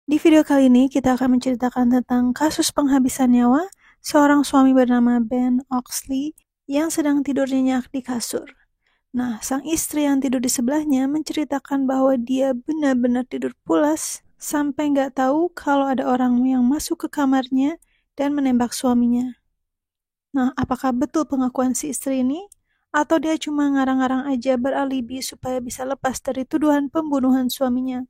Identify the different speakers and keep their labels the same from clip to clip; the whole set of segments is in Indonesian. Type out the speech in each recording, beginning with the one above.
Speaker 1: Di video kali ini kita akan menceritakan tentang kasus penghabisan nyawa seorang suami bernama Ben Oxley yang sedang tidur nyenyak di kasur. Nah, sang istri yang tidur di sebelahnya menceritakan bahwa dia benar-benar tidur pulas sampai nggak tahu kalau ada orang yang masuk ke kamarnya dan menembak suaminya. Nah, apakah betul pengakuan si istri ini? Atau dia cuma ngarang-ngarang aja beralibi supaya bisa lepas dari tuduhan pembunuhan suaminya?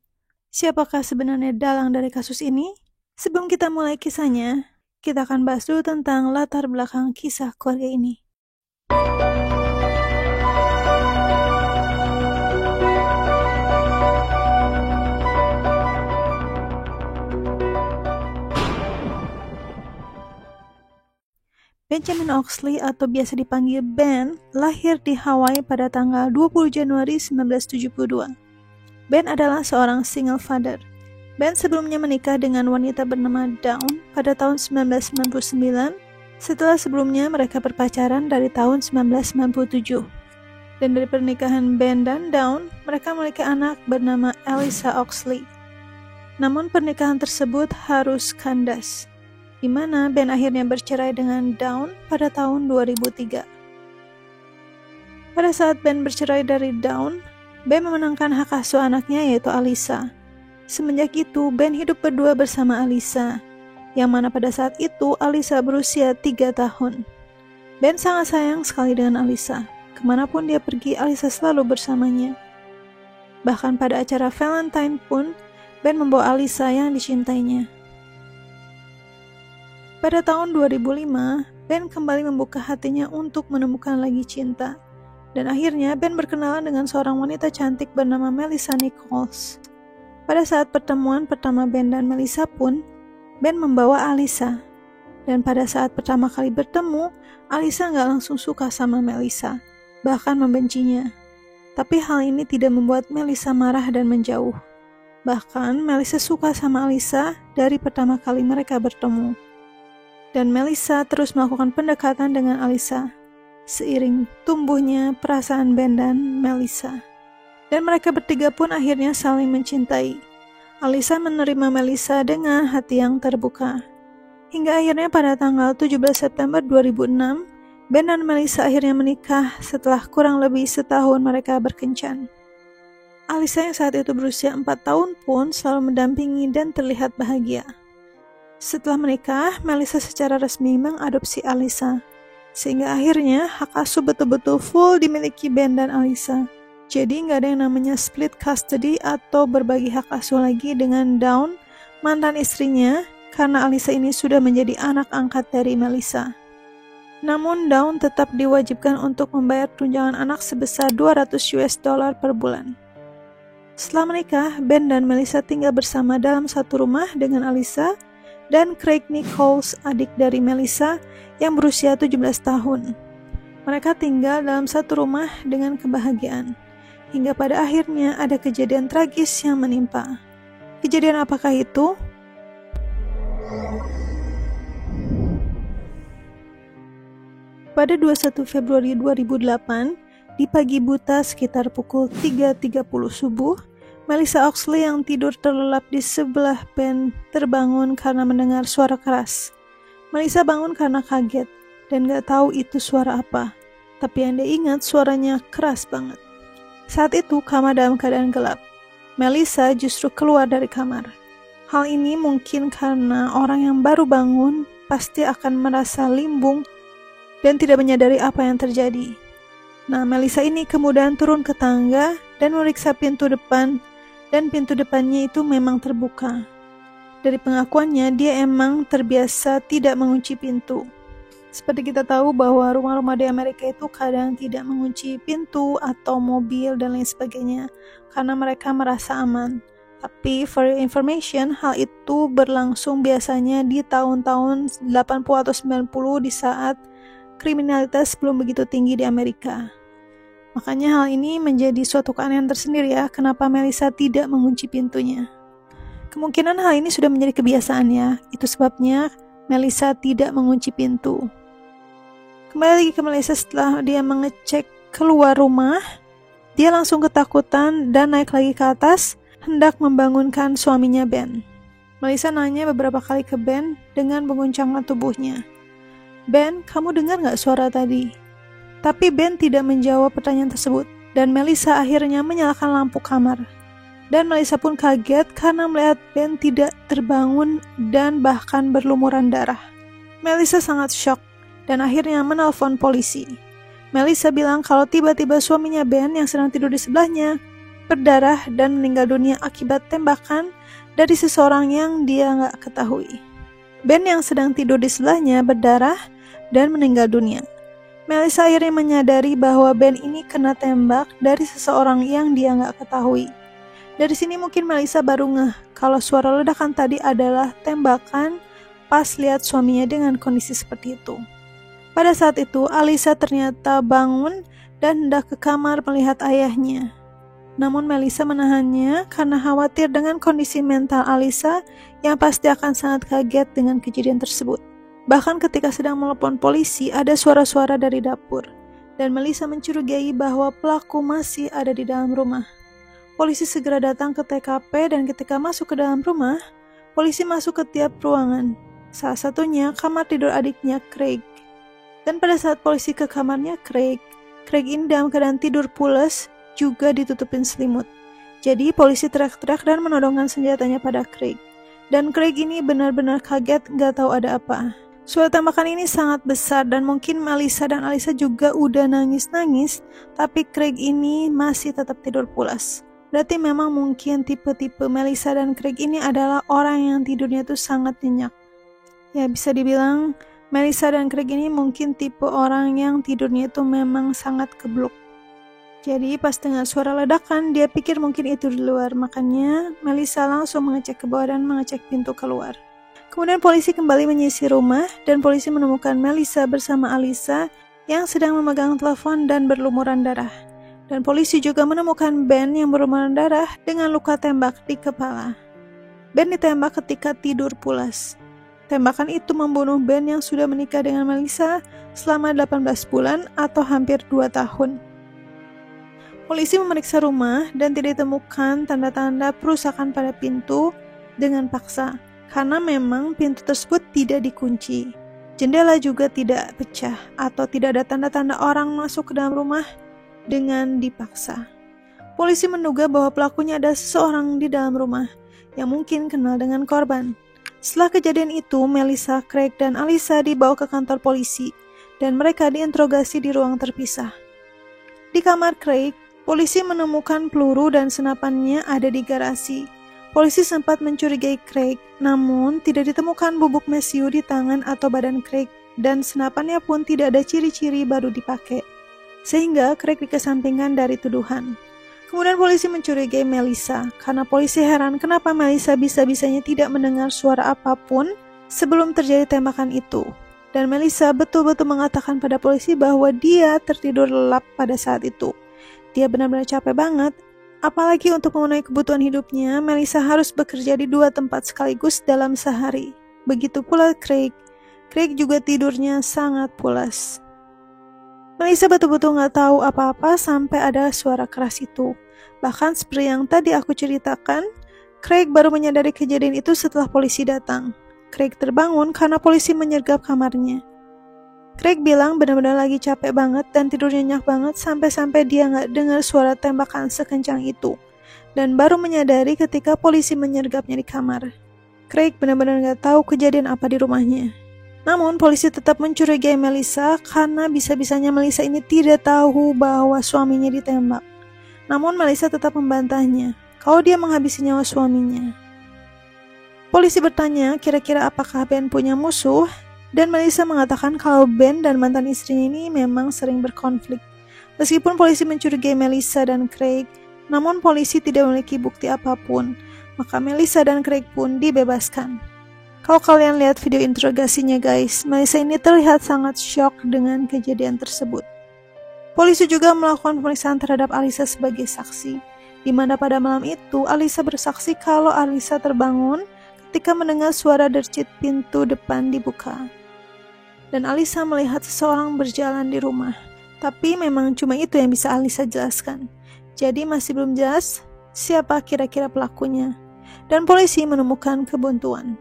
Speaker 1: Siapakah sebenarnya dalang dari kasus ini? Sebelum kita mulai kisahnya, kita akan bahas dulu tentang latar belakang kisah keluarga ini. Benjamin Oxley atau biasa dipanggil Ben, lahir di Hawaii pada tanggal 20 Januari 1972. Ben adalah seorang single father. Ben sebelumnya menikah dengan wanita bernama Dawn pada tahun 1999, setelah sebelumnya mereka berpacaran dari tahun 1997. Dan dari pernikahan Ben dan Dawn, mereka memiliki anak bernama Alyssa Oxley. Namun pernikahan tersebut harus kandas, di mana Ben akhirnya bercerai dengan Dawn pada tahun 2003. Pada saat Ben bercerai dari Dawn, Ben memenangkan hak asuh anaknya yaitu Alyssa. Semenjak itu, Ben hidup berdua bersama Alyssa, yang mana pada saat itu Alyssa berusia 3 tahun. Ben sangat sayang sekali dengan Alyssa. Kemanapun dia pergi, Alyssa selalu bersamanya. Bahkan pada acara Valentine pun, Ben membawa Alyssa yang dicintainya. Pada tahun 2005, Ben kembali membuka hatinya untuk menemukan lagi cinta. Dan akhirnya Ben berkenalan dengan seorang wanita cantik bernama Melissa Nichols. Pada saat pertemuan pertama Ben dan Melissa pun, Ben membawa Alyssa. Dan pada saat pertama kali bertemu, Alyssa nggak langsung suka sama Melissa, bahkan membencinya. Tapi hal ini tidak membuat Melissa marah dan menjauh. Bahkan Melissa suka sama Alyssa dari pertama kali mereka bertemu. Dan Melissa terus melakukan pendekatan dengan Alyssa, seiring tumbuhnya perasaan Ben dan Melissa. Dan mereka bertiga pun akhirnya saling mencintai. Alyssa menerima Melissa dengan hati yang terbuka. Hingga akhirnya pada tanggal 17 September 2006, Ben dan Melissa akhirnya menikah setelah kurang lebih setahun mereka berkencan. Alyssa yang saat itu berusia 4 tahun pun selalu mendampingi dan terlihat bahagia. Setelah menikah, Melissa secara resmi mengadopsi Alyssa. Sehingga akhirnya hak asuh betul-betul full dimiliki Ben dan Alyssa. Jadi nggak ada yang namanya split custody atau berbagi hak asuh lagi dengan Dawn, mantan istrinya, karena Alyssa ini sudah menjadi anak angkat dari Melissa. Namun Dawn tetap diwajibkan untuk membayar tunjangan anak sebesar $200 per bulan. Setelah menikah, Ben dan Melissa tinggal bersama dalam satu rumah dengan Alyssa dan Craig Nichols, adik dari Melissa yang berusia 17 tahun. Mereka tinggal dalam satu rumah dengan kebahagiaan, hingga pada akhirnya ada kejadian tragis yang menimpa. Kejadian apakah itu? Pada 21 Februari 2008, di pagi buta sekitar pukul 3.30 subuh, Melissa Oxley yang tidur terlelap di sebelah Ben terbangun karena mendengar suara keras. Melissa bangun karena kaget dan gak tahu itu suara apa, tapi yang dia ingat suaranya keras banget. Saat itu kamar dalam keadaan gelap. Melissa justru keluar dari kamar. Hal ini mungkin karena orang yang baru bangun pasti akan merasa limbung dan tidak menyadari apa yang terjadi. Nah, Melissa ini kemudian turun ke tangga dan meriksa pintu depan, dan pintu depannya itu memang terbuka. Dari pengakuannya, dia emang terbiasa tidak mengunci pintu. Seperti kita tahu bahwa rumah-rumah di Amerika itu kadang tidak mengunci pintu atau mobil dan lain sebagainya, karena mereka merasa aman. Tapi for your information, hal itu berlangsung biasanya di tahun-tahun 80 atau 90 di saat kriminalitas belum begitu tinggi di Amerika. Makanya hal ini menjadi suatu keanehan tersendiri ya, kenapa Melissa tidak mengunci pintunya. Kemungkinan hal ini sudah menjadi kebiasaan ya, itu sebabnya Melissa tidak mengunci pintu. Kembali lagi ke Melissa setelah dia mengecek keluar rumah, dia langsung ketakutan dan naik lagi ke atas, hendak membangunkan suaminya Ben. Melissa nanya beberapa kali ke Ben dengan mengguncangkan tubuhnya. Ben, kamu dengar gak suara tadi? Tapi Ben tidak menjawab pertanyaan tersebut, dan Melissa akhirnya menyalakan lampu kamar. Dan Melissa pun kaget karena melihat Ben tidak terbangun dan bahkan berlumuran darah. Melissa sangat shock dan akhirnya menelpon polisi. Melissa bilang kalau tiba-tiba suaminya Ben yang sedang tidur di sebelahnya berdarah dan meninggal dunia akibat tembakan dari seseorang yang dia gak ketahui. Ben yang sedang tidur di sebelahnya berdarah dan meninggal dunia. Melissa akhirnya menyadari bahwa Ben ini kena tembak dari seseorang yang dia gak ketahui. Dari sini mungkin Melissa baru ngeh kalau suara ledakan tadi adalah tembakan pas lihat suaminya dengan kondisi seperti itu. Pada saat itu, Alisa ternyata bangun dan hendak ke kamar melihat ayahnya. Namun Melissa menahannya karena khawatir dengan kondisi mental Alisa yang pasti akan sangat kaget dengan kejadian tersebut. Bahkan ketika sedang menelepon polisi, ada suara-suara dari dapur, dan Melissa mencurigai bahwa pelaku masih ada di dalam rumah. Polisi segera datang ke TKP dan ketika masuk ke dalam rumah, polisi masuk ke tiap ruangan. Salah satunya kamar tidur adiknya Craig. Dan pada saat polisi ke kamarnya Craig ini dalam keadaan tidur pules, juga ditutupin selimut. Jadi polisi teriak-teriak dan menodongkan senjatanya pada Craig. Dan Craig ini benar-benar kaget, gak tahu ada apa. Suara tembakan ini sangat besar dan mungkin Melissa dan Alisa juga udah nangis-nangis, tapi Craig ini masih tetap tidur pulas. Berarti memang mungkin tipe-tipe Melissa dan Craig ini adalah orang yang tidurnya tuh sangat nyenyak. Ya bisa dibilang Melissa dan Craig ini mungkin tipe orang yang tidurnya itu memang sangat kebluk. Jadi pas dengar suara ledakan, dia pikir mungkin itu di luar. Makanya Melissa langsung mengecek ke bawah dan mengecek pintu keluar. Kemudian polisi kembali menyisir rumah dan polisi menemukan Melissa bersama Alisa yang sedang memegang telepon dan berlumuran darah. Dan polisi juga menemukan Ben yang berlumuran darah dengan luka tembak di kepala. Ben ditembak ketika tidur pulas. Tembakan itu membunuh Ben yang sudah menikah dengan Melissa selama 18 bulan atau hampir 2 tahun. Polisi memeriksa rumah dan tidak ditemukan tanda-tanda perusakan pada pintu dengan paksa, karena memang pintu tersebut tidak dikunci. Jendela juga tidak pecah atau tidak ada tanda-tanda orang masuk ke dalam rumah dengan dipaksa. Polisi menduga bahwa pelakunya ada seseorang di dalam rumah yang mungkin kenal dengan korban. Setelah kejadian itu, Melissa, Craig, dan Alisa dibawa ke kantor polisi dan mereka diinterogasi di ruang terpisah. Di kamar Craig, polisi menemukan peluru dan senapannya ada di garasi. Polisi sempat mencurigai Craig, namun tidak ditemukan bubuk mesiu di tangan atau badan Craig, dan senapannya pun tidak ada ciri-ciri baru dipakai. Sehingga Craig dikesampingkan dari tuduhan. Kemudian polisi mencurigai Melissa, karena polisi heran kenapa Melissa bisa-bisanya tidak mendengar suara apapun sebelum terjadi tembakan itu. Dan Melissa betul-betul mengatakan pada polisi bahwa dia tertidur lelap pada saat itu. Dia benar-benar capek banget, apalagi untuk memenuhi kebutuhan hidupnya, Melissa harus bekerja di 2 tempat sekaligus dalam sehari. Begitu pula Craig. Craig juga tidurnya sangat pulas. Melissa betul-betul gak tahu apa-apa sampai ada suara keras itu. Bahkan seperti yang tadi aku ceritakan, Craig baru menyadari kejadian itu setelah polisi datang. Craig terbangun karena polisi menyergap kamarnya. Craig bilang benar-benar lagi capek banget dan tidur nyenyak banget sampai-sampai dia gak dengar suara tembakan sekencang itu. Dan baru menyadari ketika polisi menyergapnya di kamar. Craig benar-benar gak tahu kejadian apa di rumahnya. Namun polisi tetap mencurigai Melissa karena bisa-bisanya Melissa ini tidak tahu bahwa suaminya ditembak. Namun Melissa tetap membantahnya kalau dia menghabisi nyawa suaminya. Polisi bertanya kira-kira apakah Ben punya musuh? Dan Melissa mengatakan kalau Ben dan mantan istrinya ini memang sering berkonflik. Meskipun polisi mencurigai Melissa dan Craig, namun polisi tidak memiliki bukti apapun, maka Melissa dan Craig pun dibebaskan. Kalau kalian lihat video interogasinya guys, Melissa ini terlihat sangat shock dengan kejadian tersebut. Polisi juga melakukan pemeriksaan terhadap Alisa sebagai saksi, di mana pada malam itu Alisa bersaksi kalau Alisa terbangun ketika mendengar suara dercit pintu depan dibuka. Dan Alisa melihat seseorang berjalan di rumah. Tapi memang cuma itu yang bisa Alisa jelaskan. Jadi masih belum jelas siapa kira-kira pelakunya. dan polisi menemukan kebuntuan.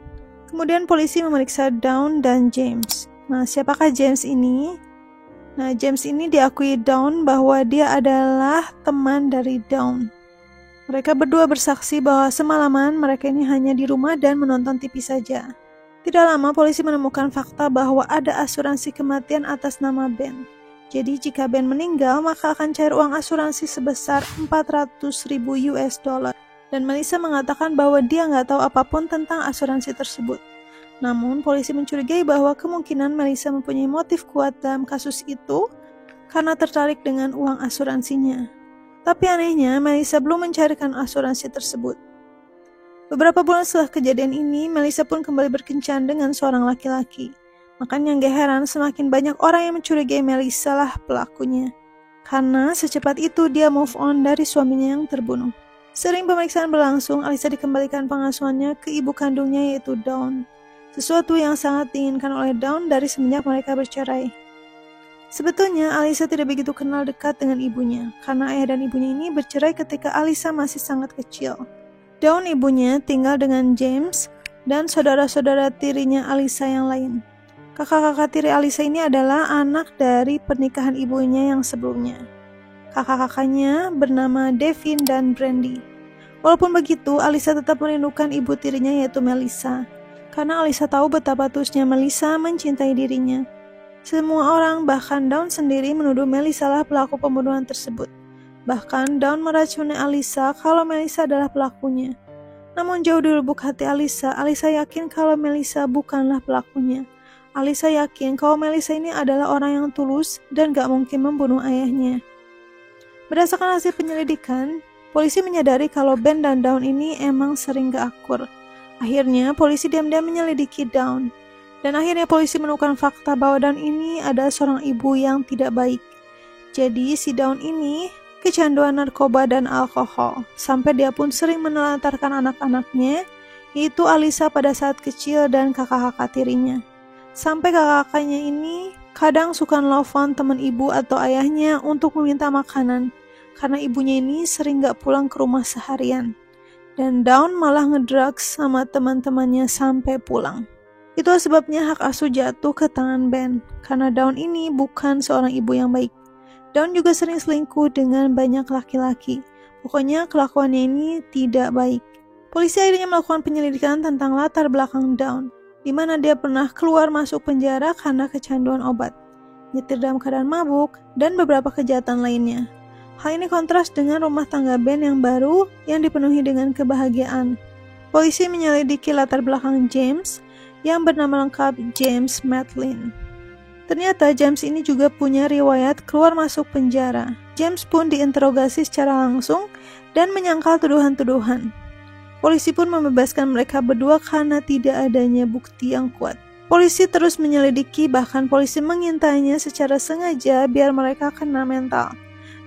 Speaker 1: Kemudian polisi memeriksa Dawn dan James. Nah, siapakah James ini? Nah, James ini diakui Dawn bahwa dia adalah teman dari Dawn. Mereka berdua bersaksi bahwa semalaman mereka ini hanya di rumah dan menonton TV saja. Tidak lama polisi menemukan fakta bahwa ada asuransi kematian atas nama Ben. Jadi jika Ben meninggal, maka akan cair uang asuransi sebesar $400,000. Dan Melissa mengatakan bahwa dia nggak tahu apapun tentang asuransi tersebut. Namun, polisi mencurigai bahwa kemungkinan Melissa mempunyai motif kuat dalam kasus itu karena tertarik dengan uang asuransinya. Tapi anehnya, Melissa belum mencairkan asuransi tersebut. Beberapa bulan setelah kejadian ini, Melissa pun kembali berkencan dengan seorang laki-laki. Makanya gak heran semakin banyak orang yang mencurigai Melissa lah pelakunya. Karena secepat itu dia move on dari suaminya yang terbunuh. Sering pemeriksaan berlangsung, Alyssa dikembalikan pengasuhannya ke ibu kandungnya yaitu Dawn. Sesuatu yang sangat diinginkan oleh Dawn dari semenjak mereka bercerai. Sebetulnya Alyssa tidak begitu kenal dekat dengan ibunya, karena ayah dan ibunya ini bercerai ketika Alyssa masih sangat kecil. Dawn ibunya tinggal dengan James dan saudara-saudara tirinya Alyssa yang lain. Kakak-kakak tiri Alyssa ini adalah anak dari pernikahan ibunya yang sebelumnya. Kakak-kakaknya bernama Devin dan Brandy. Walaupun begitu, Alyssa tetap merindukan ibu tirinya yaitu Melissa. Karena Alyssa tahu betapa tulusnya Melissa mencintai dirinya. Semua orang, bahkan Dawn sendiri menuduh Melissa lah pelaku pembunuhan tersebut. Bahkan Dawn meracuni Alyssa kalau Melissa adalah pelakunya. Namun jauh di lubuk hati Alyssa yakin kalau Melissa bukanlah pelakunya. Alyssa yakin kalau Melissa ini adalah orang yang tulus dan gak mungkin membunuh ayahnya. Berdasarkan hasil penyelidikan, polisi menyadari kalau Ben dan Dawn ini emang sering gak akur. Akhirnya, polisi diam-diam menyelidiki Dawn. Dan akhirnya polisi menemukan fakta bahwa Dawn ini adalah seorang ibu yang tidak baik. Jadi, si Dawn ini kecanduan narkoba dan alkohol. Sampai dia pun sering menelantarkan anak-anaknya, yaitu Alyssa pada saat kecil dan kakak-kakak tirinya. Sampai kakak-kakaknya ini kadang suka nelfon teman ibu atau ayahnya untuk meminta makanan. Karena ibunya ini sering gak pulang ke rumah seharian. Dan Dawn malah ngedrugs sama teman-temannya sampai pulang. Itu sebabnya hak asuh jatuh ke tangan Ben. Karena Dawn ini bukan seorang ibu yang baik. Dawn juga sering selingkuh dengan banyak laki-laki. Pokoknya kelakuannya ini tidak baik. Polisi akhirnya melakukan penyelidikan tentang latar belakang Dawn, di mana dia pernah keluar masuk penjara karena kecanduan obat, nyetir dalam keadaan mabuk, dan beberapa kejahatan lainnya. Hal ini kontras dengan rumah tangga Ben yang baru yang dipenuhi dengan kebahagiaan. Polisi menyelidiki latar belakang James yang bernama lengkap James Madeline. Ternyata James ini juga punya riwayat keluar masuk penjara. James pun diinterogasi secara langsung dan menyangkal tuduhan-tuduhan. Polisi pun membebaskan mereka berdua karena tidak adanya bukti yang kuat. Polisi terus menyelidiki, bahkan polisi mengintainya secara sengaja biar mereka kena mental.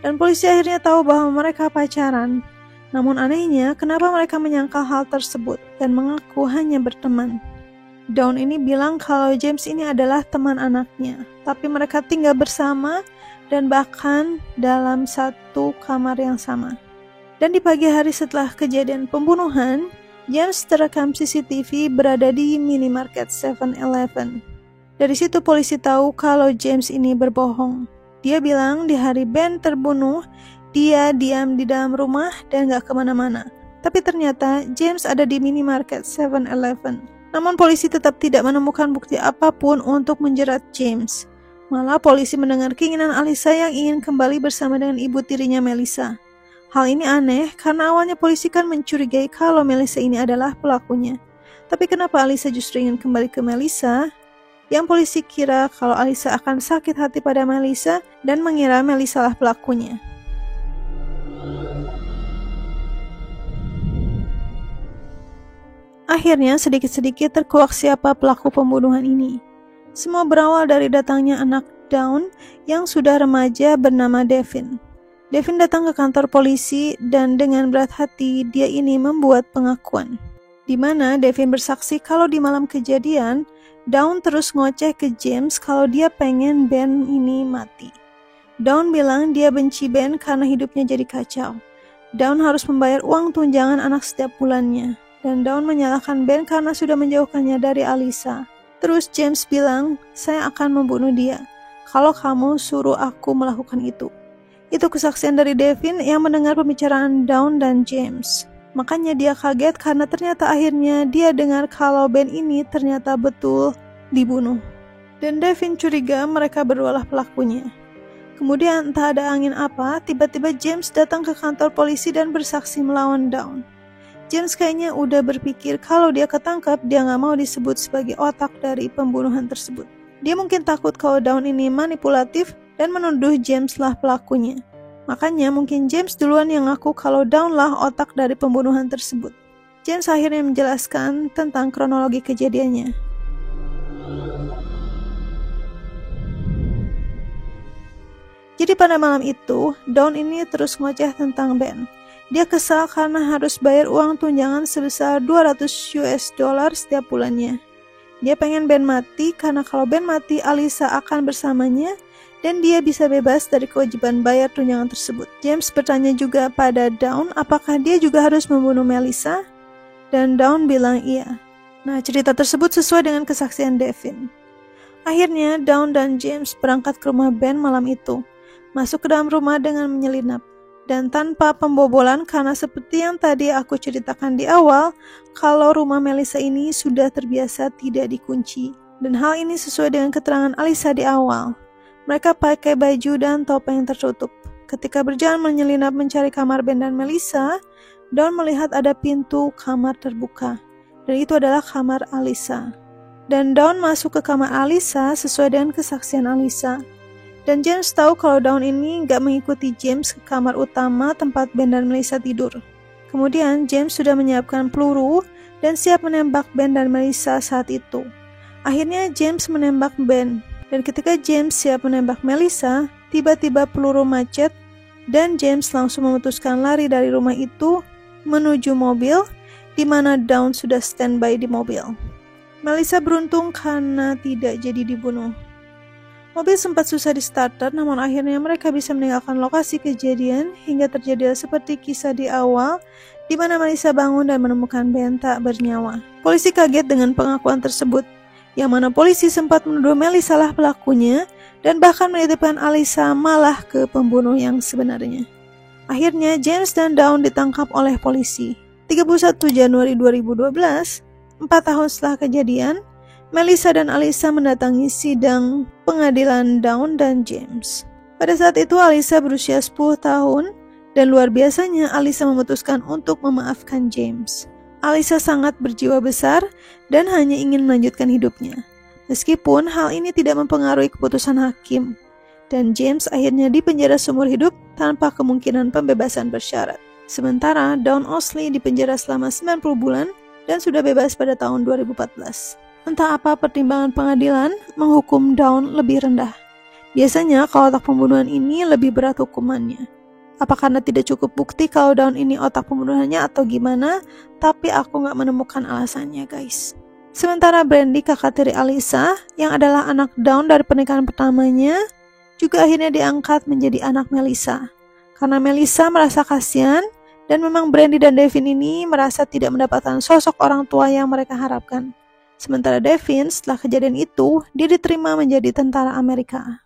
Speaker 1: Dan polisi akhirnya tahu bahwa mereka pacaran. Namun anehnya, kenapa mereka menyangkal hal tersebut dan mengaku hanya berteman. Dawn ini bilang kalau James ini adalah teman anaknya, tapi mereka tinggal bersama dan bahkan dalam satu kamar yang sama. Dan di pagi hari setelah kejadian pembunuhan, James terekam CCTV berada di minimarket 7-Eleven. Dari situ polisi tahu kalau James ini berbohong. Dia bilang di hari Ben terbunuh, dia diam di dalam rumah dan gak kemana-mana. Tapi ternyata James ada di minimarket 7-Eleven. Namun polisi tetap tidak menemukan bukti apapun untuk menjerat James. Malah polisi mendengar keinginan Alyssa yang ingin kembali bersama dengan ibu tirinya Melissa. Hal ini aneh karena awalnya polisi kan mencurigai kalau Melissa ini adalah pelakunya. Tapi kenapa Alyssa justru ingin kembali ke Melissa? Yang polisi kira kalau Alyssa akan sakit hati pada Melissa dan mengira Melissa lah pelakunya. Akhirnya sedikit-sedikit terkuak siapa pelaku pembunuhan ini. Semua berawal dari datangnya anak Dawn yang sudah remaja bernama Devin. Devin datang ke kantor polisi dan dengan berat hati dia ini membuat pengakuan. Di mana Devin bersaksi kalau di malam kejadian, Dawn terus ngoceh ke James kalau dia pengen Ben ini mati. Dawn bilang dia benci Ben karena hidupnya jadi kacau. Dawn harus membayar uang tunjangan anak setiap bulannya. dan Dawn menyalahkan Ben karena sudah menjauhkannya dari Alyssa. Terus James bilang, saya akan membunuh dia kalau kamu suruh aku melakukan itu. Itu kesaksian dari Devin yang mendengar pembicaraan Dawn dan James. Makanya dia kaget karena ternyata akhirnya dia dengar kalau Ben ini ternyata betul dibunuh. Dan Devin curiga mereka berdualah pelakunya. Kemudian entah ada angin apa, tiba-tiba James datang ke kantor polisi dan bersaksi melawan Dawn. James kayaknya udah berpikir kalau dia ketangkap, dia gak mau disebut sebagai otak dari pembunuhan tersebut. Dia mungkin takut kalau Dawn ini manipulatif dan menuduh James lah pelakunya. Makanya mungkin James duluan yang ngaku kalau Dawn lah otak dari pembunuhan tersebut. James akhirnya menjelaskan tentang kronologi kejadiannya. Jadi pada malam itu, Dawn ini terus ngoceh tentang Ben. Dia kesal karena harus bayar uang tunjangan sebesar $200 setiap bulannya. Dia pengen Ben mati karena kalau Ben mati, Alyssa akan bersamanya dan dia bisa bebas dari kewajiban bayar tunjangan tersebut. James bertanya juga pada Dawn apakah dia juga harus membunuh Melissa? Dan Dawn bilang iya. Nah, cerita tersebut sesuai dengan kesaksian Devin. Akhirnya Dawn dan James berangkat ke rumah Ben malam itu, masuk ke dalam rumah dengan menyelinap. Dan tanpa pembobolan karena seperti yang tadi aku ceritakan di awal, kalau rumah Melissa ini sudah terbiasa tidak dikunci. Dan hal ini sesuai dengan keterangan Alyssa di awal. Mereka pakai baju dan topeng tertutup. Ketika berjalan menyelinap mencari kamar Ben dan Melissa, Dawn melihat ada pintu kamar terbuka. Dan itu adalah kamar Alyssa. Dan Dawn masuk ke kamar Alyssa sesuai dengan kesaksian Alyssa. Dan James tahu kalau Dawn ini gak mengikuti James ke kamar utama tempat Ben dan Melissa tidur. Kemudian James sudah menyiapkan peluru dan siap menembak Ben dan Melissa saat itu. Akhirnya James menembak Ben. Dan ketika James siap menembak Melissa, tiba-tiba peluru macet dan James langsung memutuskan lari dari rumah itu menuju mobil di mana Dawn sudah standby di mobil. Melissa beruntung karena tidak jadi dibunuh. Mobil sempat susah di starter, namun akhirnya mereka bisa meninggalkan lokasi kejadian hingga terjadi seperti kisah di awal, di mana Melissa bangun dan menemukan Ben tak bernyawa. Polisi kaget dengan pengakuan tersebut, yang mana polisi sempat menuduh Melissa lah pelakunya dan bahkan menitipkan Alyssa malah ke pembunuh yang sebenarnya. Akhirnya James dan Dawn ditangkap oleh polisi. 31 Januari 2012, 4 tahun setelah kejadian, Melissa dan Alyssa mendatangi sidang pengadilan Dawn dan James. Pada saat itu Alyssa berusia 10 tahun dan luar biasanya Alyssa memutuskan untuk memaafkan James. Alyssa sangat berjiwa besar dan hanya ingin melanjutkan hidupnya. Meskipun hal ini tidak mempengaruhi keputusan hakim, dan James akhirnya dipenjara seumur hidup tanpa kemungkinan pembebasan bersyarat. Sementara Dawn Osley dipenjara selama 90 bulan dan sudah bebas pada tahun 2014. Entah apa pertimbangan pengadilan menghukum Dawn lebih rendah. Biasanya kalau otak pembunuhan ini lebih berat hukumannya. Apa karena tidak cukup bukti kalau Dawn ini otak pembunuhannya atau gimana? Tapi aku gak menemukan alasannya guys. Sementara Brandy, kakak tiri Alyssa, yang adalah anak Dawn dari pernikahan pertamanya, juga akhirnya diangkat menjadi anak Melissa. Karena Melissa merasa kasihan dan memang Brandy dan Devin ini merasa tidak mendapatkan sosok orang tua yang mereka harapkan. Sementara Devin setelah kejadian itu, dia diterima menjadi tentara Amerika.